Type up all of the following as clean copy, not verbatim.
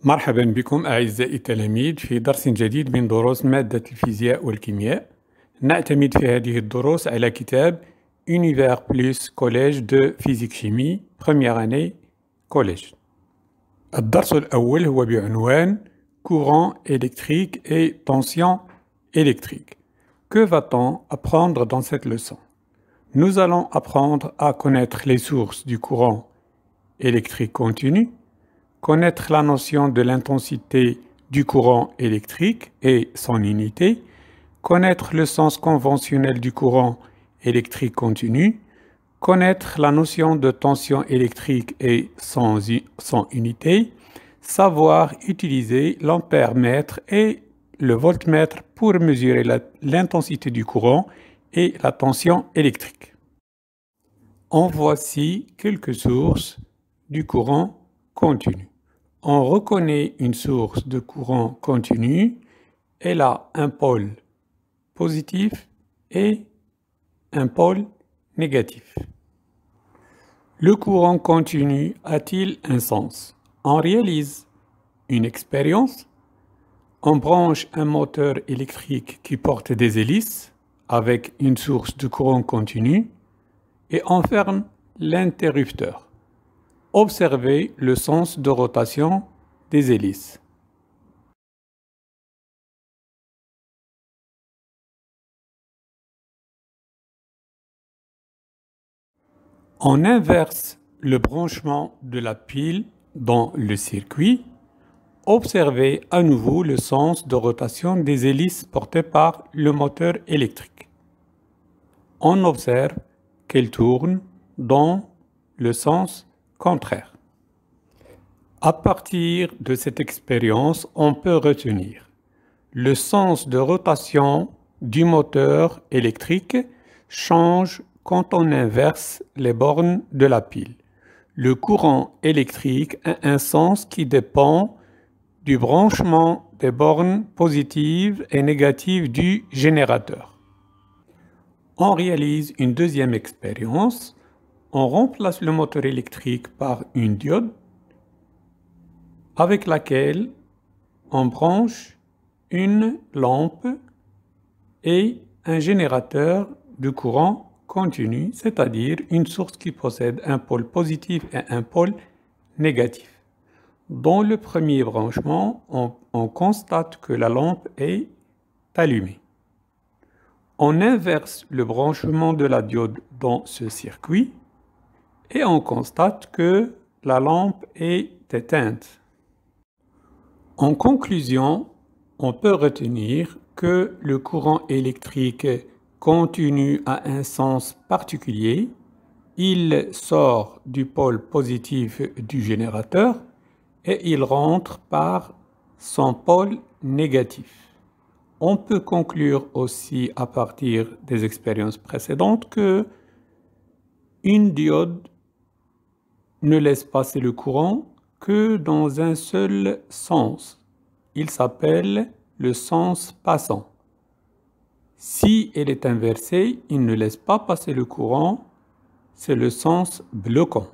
مرحبا بكم أعزائي التلاميذ في درس جديد من دروس مادة الفيزياء والكيمياء. نعتمد في هذه الدروس على كتاب Univers Plus Collège de Physique Chimie Première année Collège. الدرس الأول هو بعنوان Courant électrique et tension électrique. Que va-t-on apprendre dans cette leçon? Nous allons apprendre à connaître les sources du courant électrique continu, connaître la notion de l'intensité du courant électrique et son unité, connaître le sens conventionnel du courant électrique continu, connaître la notion de tension électrique et son unité, savoir utiliser l'ampère-mètre et le voltmètre pour mesurer l'intensité du courant et la tension électrique. En voici quelques sources du courant continu. On reconnaît une source de courant continu. Elle a un pôle positif et un pôle négatif. Le courant continu a-t-il un sens? On réalise une expérience. On branche un moteur électrique qui porte des hélices avec une source de courant continu et on ferme l'interrupteur. Observez le sens de rotation des hélices. On inverse le branchement de la pile dans le circuit. Observez à nouveau le sens de rotation des hélices portées par le moteur électrique. On observe qu'elles tournent dans le sens contraire. À partir de cette expérience, on peut retenir le sens de rotation du moteur électrique change quand on inverse les bornes de la pile. Le courant électrique a un sens qui dépend du branchement des bornes positives et négatives du générateur. On réalise une deuxième expérience. On remplace le moteur électrique par une diode avec laquelle on branche une lampe et un générateur de courant continu, c'est-à-dire une source qui possède un pôle positif et un pôle négatif. Dans le premier branchement, on constate que la lampe est allumée. On inverse le branchement de la diode dans ce circuit et on constate que la lampe est éteinte. En conclusion, on peut retenir que le courant électrique continu a un sens particulier. Il sort du pôle positif du générateur et il rentre par son pôle négatif. On peut conclure aussi à partir des expériences précédentes que une diode ne laisse passer le courant que dans un seul sens. Il s'appelle le sens passant. Si elle est inversée, il ne laisse pas passer le courant, c'est le sens bloquant.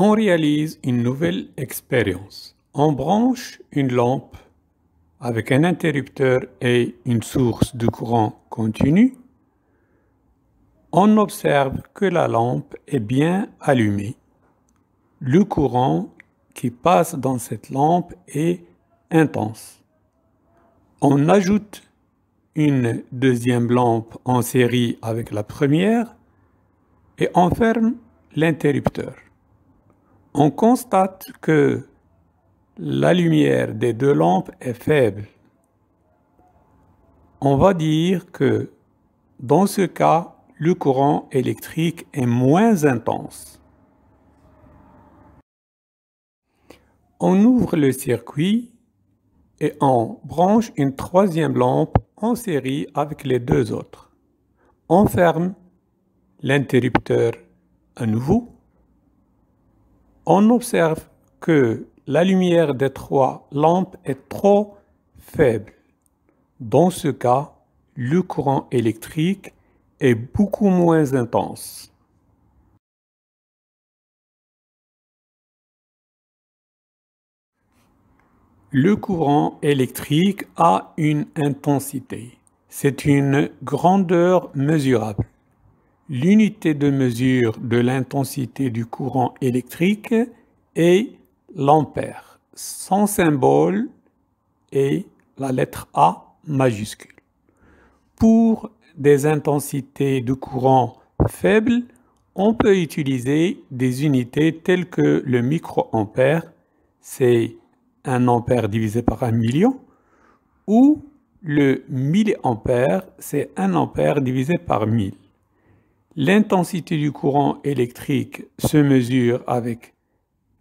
On réalise une nouvelle expérience. On branche une lampe avec un interrupteur et une source de courant continu. On observe que la lampe est bien allumée. Le courant qui passe dans cette lampe est intense. On ajoute une deuxième lampe en série avec la première et on ferme l'interrupteur. On constate que la lumière des deux lampes est faible. On va dire que dans ce cas, le courant électrique est moins intense. On ouvre le circuit et on branche une troisième lampe en série avec les deux autres. On ferme l'interrupteur à nouveau. On observe que la lumière des trois lampes est trop faible. Dans ce cas, le courant électrique est beaucoup moins intense. Le courant électrique a une intensité. C'est une grandeur mesurable. L'unité de mesure de l'intensité du courant électrique est l'ampère. Son symbole est la lettre A majuscule. Pour des intensités de courant faibles, on peut utiliser des unités telles que le microampère, c'est 1 ampère divisé par 1 million, ou le milliampère, c'est 1 ampère divisé par 1000. L'intensité du courant électrique se mesure avec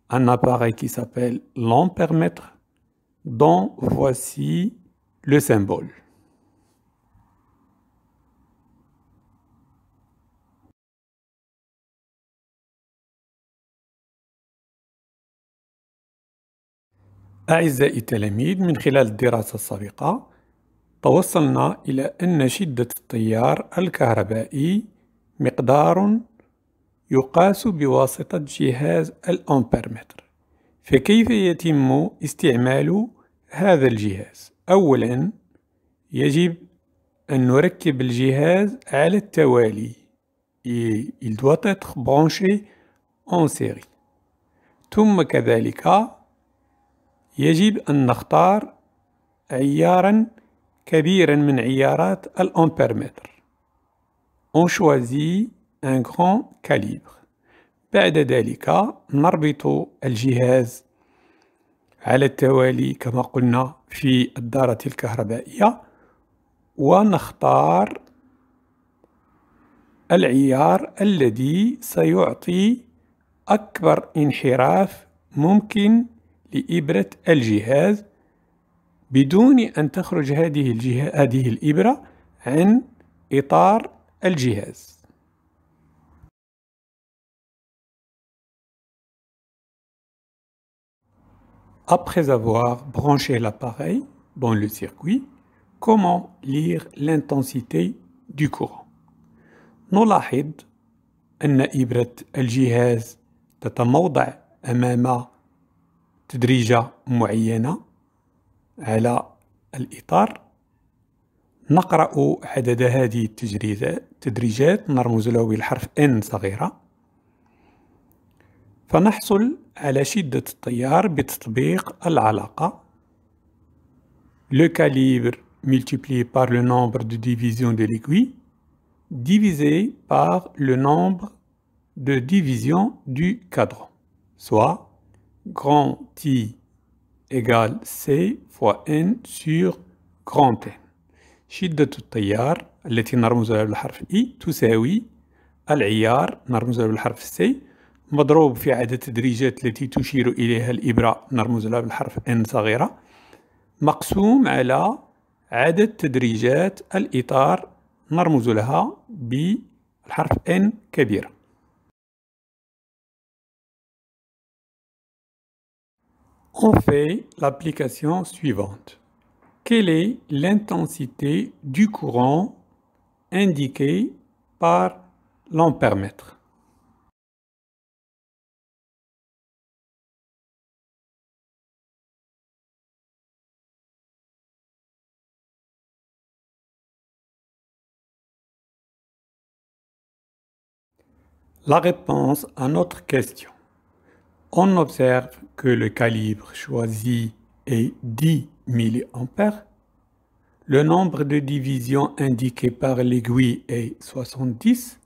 un appareil qui s'appelle l'ampèremètre, dont voici le symbole. أعزائي التلاميذ، من خلال الدراسة السابقة توصلنا إلى أن شدة التيار الكهربائي مقدار يقاس بواسطة جهاز الأمبيرمتر. فكيف يتم استعمال هذا الجهاز؟ أولاً يجب أن نركب الجهاز على التوالي. Il doit être branché en série. ثم كذلك يجب أن نختار عياراً كبيراً من عيارات الأمبيرمتر. On choisit un grand calibre. بعد ذلك نربط الجهاز على التوالي كما قلنا في الدارة الكهربائية، ونختار العيار الذي سيعطي أكبر انحراف ممكن لإبرة الجهاز بدون أن تخرج هذه الإبرة عن إطار الجهاز. Après avoir branché l'appareil dans le circuit, comment lire l'intensité du courant؟ نلاحظ أن إبرة الجهاز تتموضع أمام تدريجة معينة على الإطار. نقرأ عدد هذه التدريجات نرمز له بالحرف N صغيرة، فنحصل على شدة التيار بتطبيق العلاقة le calibre multiplié par le nombre de divisions de l'aiguille divisé par le nombre de divisions du cadran, soit grand T égale C fois N sur grand N. شدة التيار التي نرمز لها بالحرف I تساوي العيار نرمز له بالحرف C مضروب في عدد التدريجات التي تشير إليها الإبرة نرمز لها بالحرف N صغيرة مقسوم على عدد تدريجات الإطار نرمز لها بالحرف N كبيرة. On fait l'application suivante. Quelle est l'intensité du courant indiquée par l'ampèremètre? La réponse à notre question. On observe que le calibre choisi est 10 milliampères. Le nombre de divisions indiqué par l'aiguille est 70.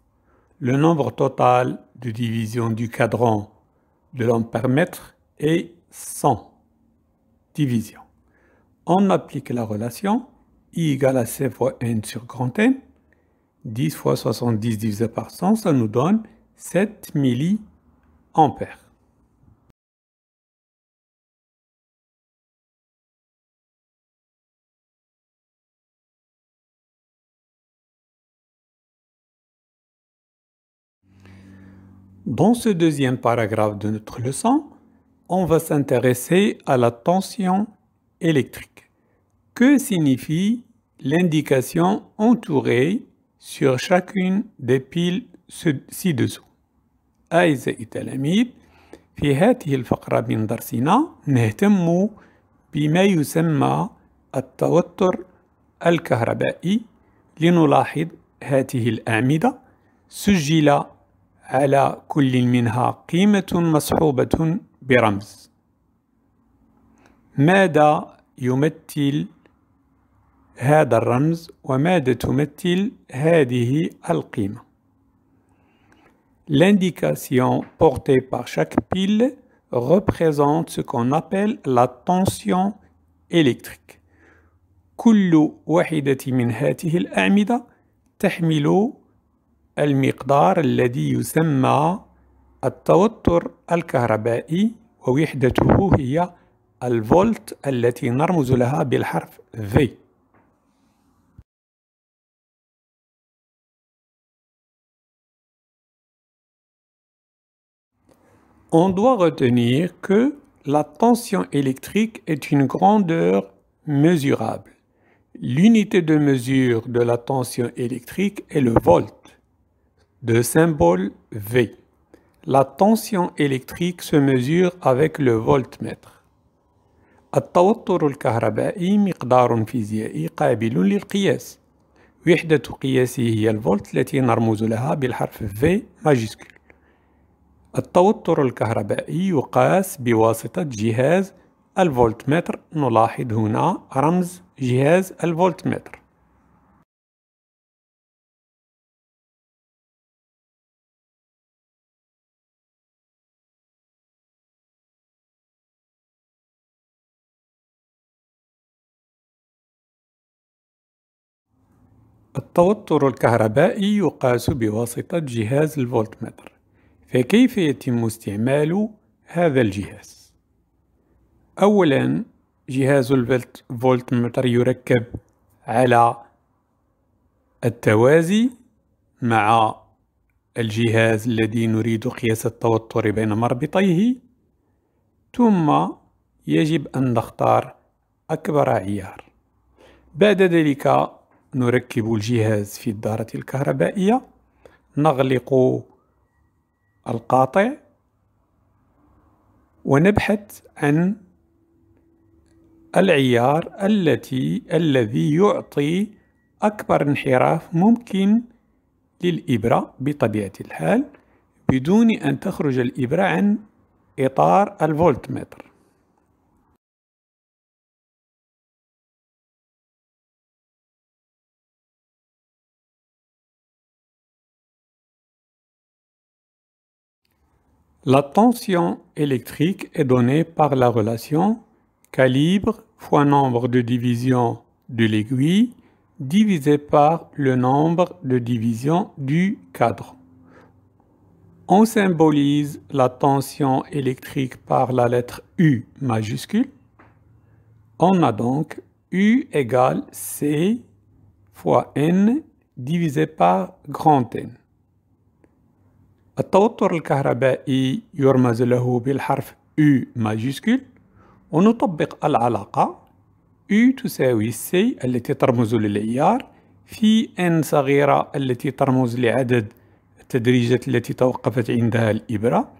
Le nombre total de divisions du cadran de l'ampèremètre est 100 divisions. On applique la relation I égale à C fois N sur grand N. 10 fois 70 divisé par 100, ça nous donne 7 milliampères. Dans ce deuxième paragraphe de notre leçon, on va s'intéresser à la tension électrique. Que signifie l'indication entourée sur chacune des piles ci-dessous؟ أعزائي التلاميذ، في هذه الفقرة من درسنا نهتم بما يسمى التوتر الكهربائي. لنلاحظ هذه الأعمدة سجل على كل منها قيمة مصحوبة برمز. ماذا يمثل هذا الرمز وماذا تمثل هذه القيمة؟ L'indication portée par chaque pile représente ce qu'on appelle la tension électrique. كل واحدة من هذه الأعمدة تحمل المقدار الذي يسمى التوتر الكهربائي، ووحدته هي الفولت التي نرمز لها بالحرف V. On doit retenir que la tension électrique est une grandeur mesurable. L'unité de mesure de la tension électrique est le volt, de symbole V. La tension électrique se mesure avec le voltmètre. التوتر الكهربائي مقدار فيزيائي قابل للقياس. وحدة قياسه هي الفولت التي نرمز لها بالحرف V ماجسكول. التوتر الكهربائي يقاس بواسطة جهاز الفولتمتر. نلاحظ هنا رمز جهاز الفولتمتر. التوتر الكهربائي يقاس بواسطة جهاز الفولتمتر. فكيف يتم استعمال هذا الجهاز؟ أولاً، جهاز الفولتمتر يركب على التوازي مع الجهاز الذي نريد قياس التوتر بين مربطيه، ثم يجب أن نختار أكبر عيار. بعد ذلك نركب الجهاز في الدارة الكهربائية، نغلق القاطع ونبحث عن العيار الذي يعطي أكبر انحراف ممكن للإبرة بطبيعة الحال بدون أن تخرج الإبرة عن إطار الفولتمتر. La tension électrique est donnée par la relation calibre fois nombre de divisions de l'aiguille divisé par le nombre de divisions du cadran. On symbolise la tension électrique par la lettre U majuscule. On a donc U égale C fois N divisé par grand N. التوتر الكهربائي يرمز له بالحرف U ماجسكول، ونطبق العلاقة U تساوي C التي ترمز للعيار في N صغيرة التي ترمز لعدد التدريجات التي توقفت عندها الإبرة،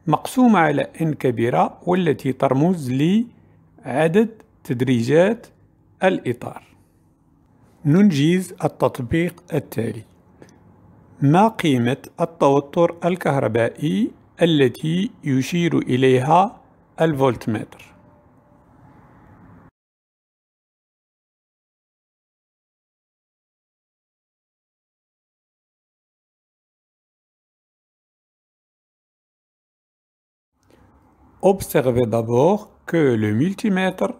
مقسومة على N كبيرة والتي ترمز لعدد تدريجات الإطار. ننجز التطبيق التالي. ما قيمة التوتر الكهربائي التي يشير إليها الفولتمتر؟ Observez d'abord que le multimètre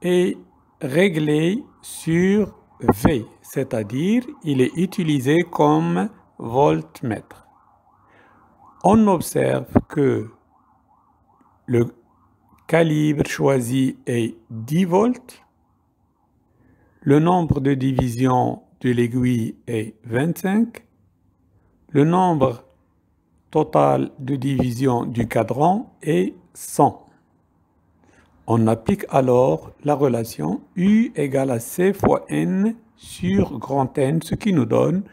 est réglé sur V, c'est-à-dire il est utilisé comme voltmètre. On observe que le calibre choisi est 10 volts, le nombre de divisions de l'aiguille est 25, le nombre total de divisions du cadran est 100. On applique alors la relation U égale à C fois N sur grand N, ce qui nous donne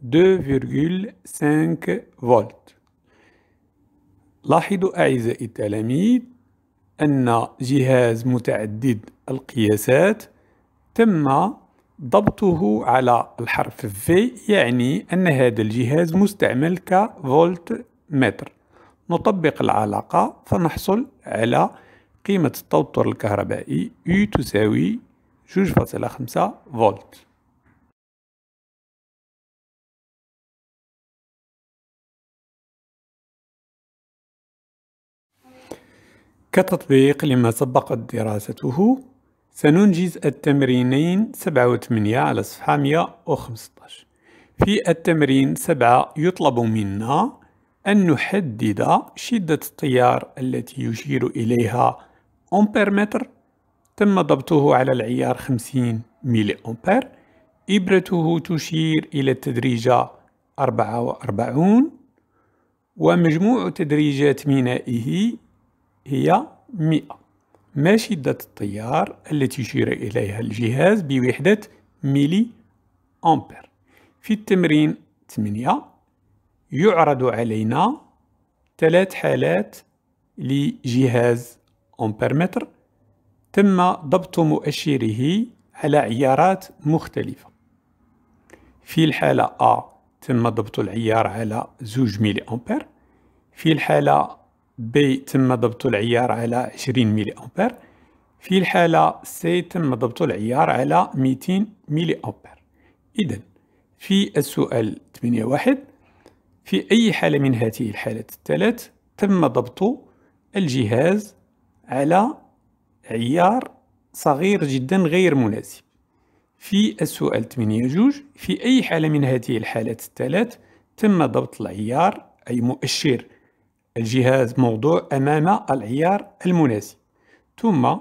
2,5 volts. لاحظوا أعزائي التلاميذ أن جهاز متعدد القياسات تم ضبطه على الحرف V، يعني أن هذا الجهاز مستعمل كفولت متر. نطبق العلاقة فنحصل على قيمة التوتر الكهربائي U تساوي 2.5 فولت. كتطبيق لما سبقت دراسته سننجز التمرينين 7 و 8 على صفحة 115. في التمرين 7 يطلب منا أن نحدد شدة التيار التي يشير إليها أمبير متر، تم ضبطه على العيار 50 ملي أمبير، إبرته تشير إلى التدريجة 44، ومجموع تدريجات مينائه هي 100. ما شدة التيار التي يشير إليها الجهاز بوحدة ملي أمبير؟ في التمرين 8 يعرض علينا 3 حالات لجهاز أمبير متر تم ضبط مؤشره على عيارات مختلفة. في الحالة A تم ضبط العيار على 2 ملي أمبير، في الحالة B تم ضبط العيار على 20 ملي أمبير، في الحالة C تم ضبط العيار على 200 ملي أمبير. إذن في السؤال 8.1 في أي حالة من هذه الحالات الثلاث تم ضبط الجهاز على عيار صغير جدا غير مناسب؟ في السؤال 8.2 في أي حالة من هذه الحالات الثلاث تم ضبط العيار أي مؤشر الجهاز موضوع أمام العيار المناسب؟ ثم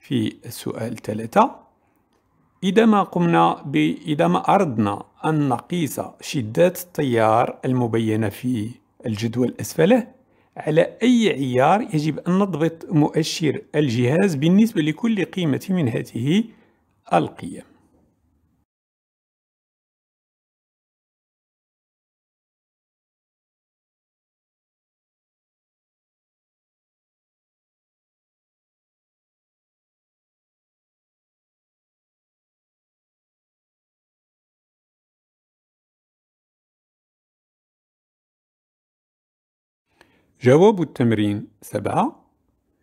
في السؤال 3 إذا ما أردنا أن نقيس شدات التيار المبينة في الجدول أسفله، على أي عيار يجب أن نضبط مؤشر الجهاز بالنسبة لكل قيمة من هذه القيم؟ جواب التمرين 7: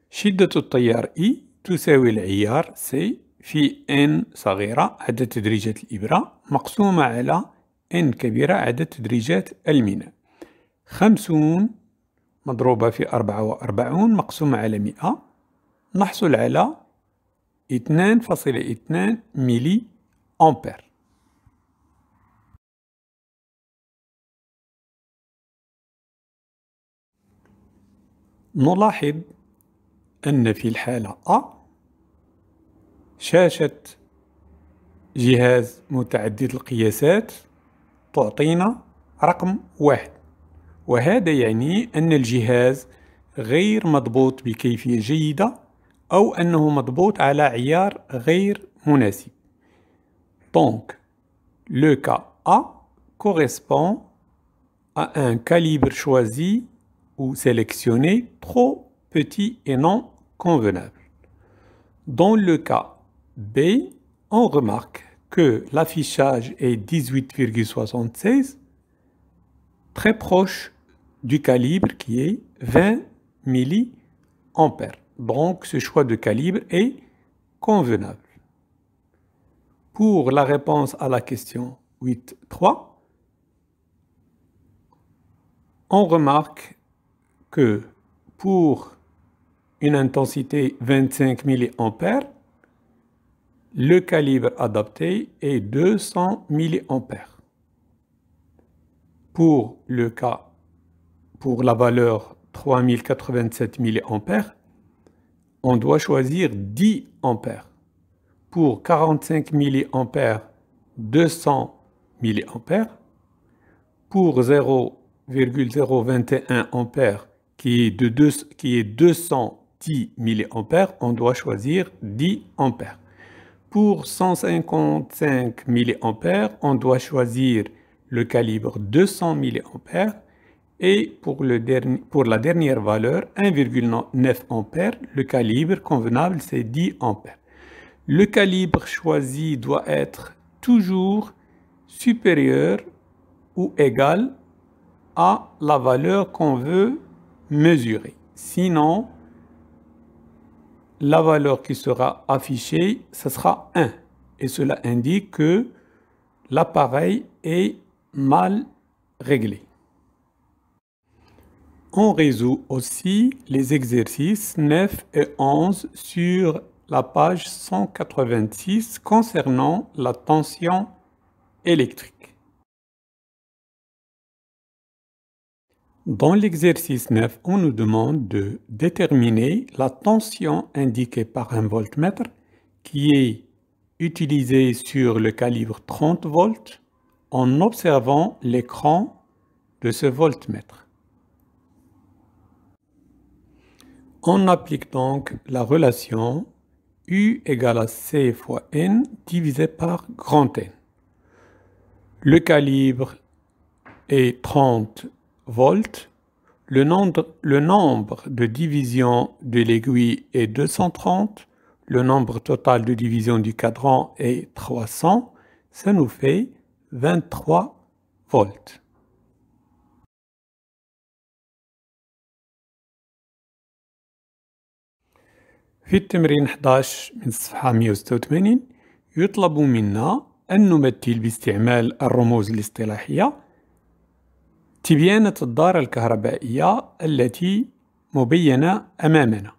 شدة التيار E تساوي العيار C في N صغيرة عدد تدريجات الإبرة مقسومة على N كبيرة عدد تدريجات الميناء. 50 مضروبة في 44 مقسومة على 100 نحصل على 2.2 ملي أمبير. نلاحظ أن في الحالة A شاشة جهاز متعدد القياسات تعطينا رقم 1، وهذا يعني أن الجهاز غير مضبوط بكيفية جيدة أو أنه مضبوط على عيار غير مناسب. Donc, le cas A correspond à un calibre choisi ou sélectionné trop petit et non convenable. Dans le cas B, on remarque que l'affichage est 18,76, très proche du calibre qui est 20 milliampères. Donc ce choix de calibre est convenable. Pour la réponse à la question 8.3, on remarque que pour une intensité 25 milliampères, le calibre adapté est 200 milliampères. Pour la valeur 3087 milliampères, on doit choisir 10 ampères. Pour 45 milliampères, 200 milliampères. Pour 0,021 ampères, qui est 210 mA, on doit choisir 10 ampères. Pour 155 mA, on doit choisir le calibre 200 mA. Et pour la dernière valeur, 1,9 ampères, le calibre convenable, c'est 10 ampères. Le calibre choisi doit être toujours supérieur ou égal à la valeur qu'on veut mesurer. Sinon, la valeur qui sera affichée, ce sera 1. Et cela indique que l'appareil est mal réglé. On résout aussi les exercices 9 et 11 sur la page 186 concernant la tension électrique. Dans l'exercice 9, on nous demande de déterminer la tension indiquée par un voltmètre qui est utilisé sur le calibre 30 volts en observant l'écran de ce voltmètre. On applique donc la relation U égale à C fois N divisé par grand N. Le calibre est 30 volts. Le nombre de divisions de l'aiguille est 230. Le nombre total de divisions du cadran est 300. Ça nous fait 23 volts. في التمرين 11 من الصفحة 186 يطلب منا أن نمثل باستعمال الرموز الاصطلاحية تبيانة الدارة الكهربائية التي مبينة أمامنا،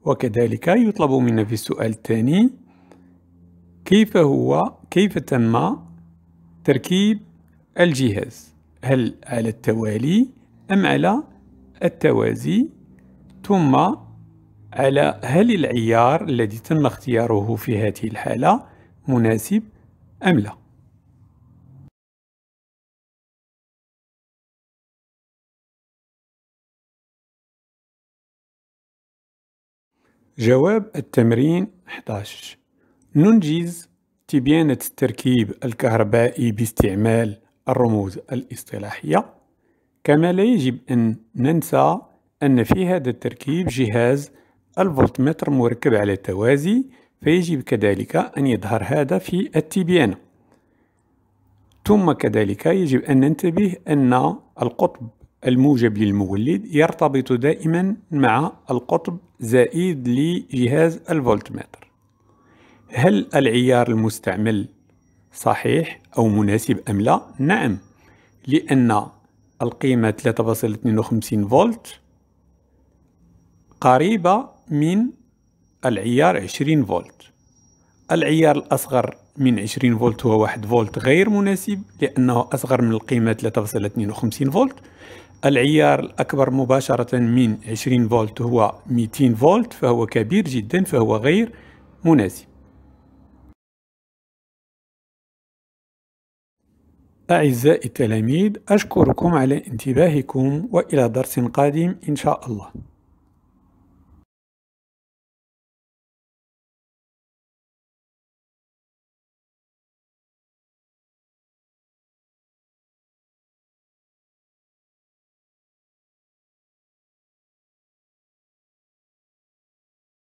وكذلك يطلب منا في السؤال الثاني كيف تم تركيب الجهاز، هل على التوالي أم على التوازي، ثم على هل العيار الذي تم اختياره في هذه الحالة مناسب أم لا. جواب التمرين 11: ننجز تبيانة التركيب الكهربائي باستعمال الرموز الاصطلاحية، كما لا يجب أن ننسى أن في هذا التركيب جهاز الفولتمتر مركب على التوازي، فيجب كذلك أن يظهر هذا في التبيانة. ثم كذلك يجب أن ننتبه أن القطب الموجب للمولد يرتبط دائما مع القطب زائد لجهاز الفولتمتر. هل العيار المستعمل صحيح أو مناسب أم لا؟ نعم، لأن القيمة 3.52 فولت قريبة من العيار 20 فولت. العيار الأصغر من 20 فولت هو 1 فولت غير مناسب لأنه أصغر من القيمة 3.52 فولت. العيار الأكبر مباشرة من 20 فولت هو 200 فولت، فهو كبير جدا، فهو غير مناسب. أعزائي التلاميذ، أشكركم على انتباهكم، وإلى درس قادم إن شاء الله.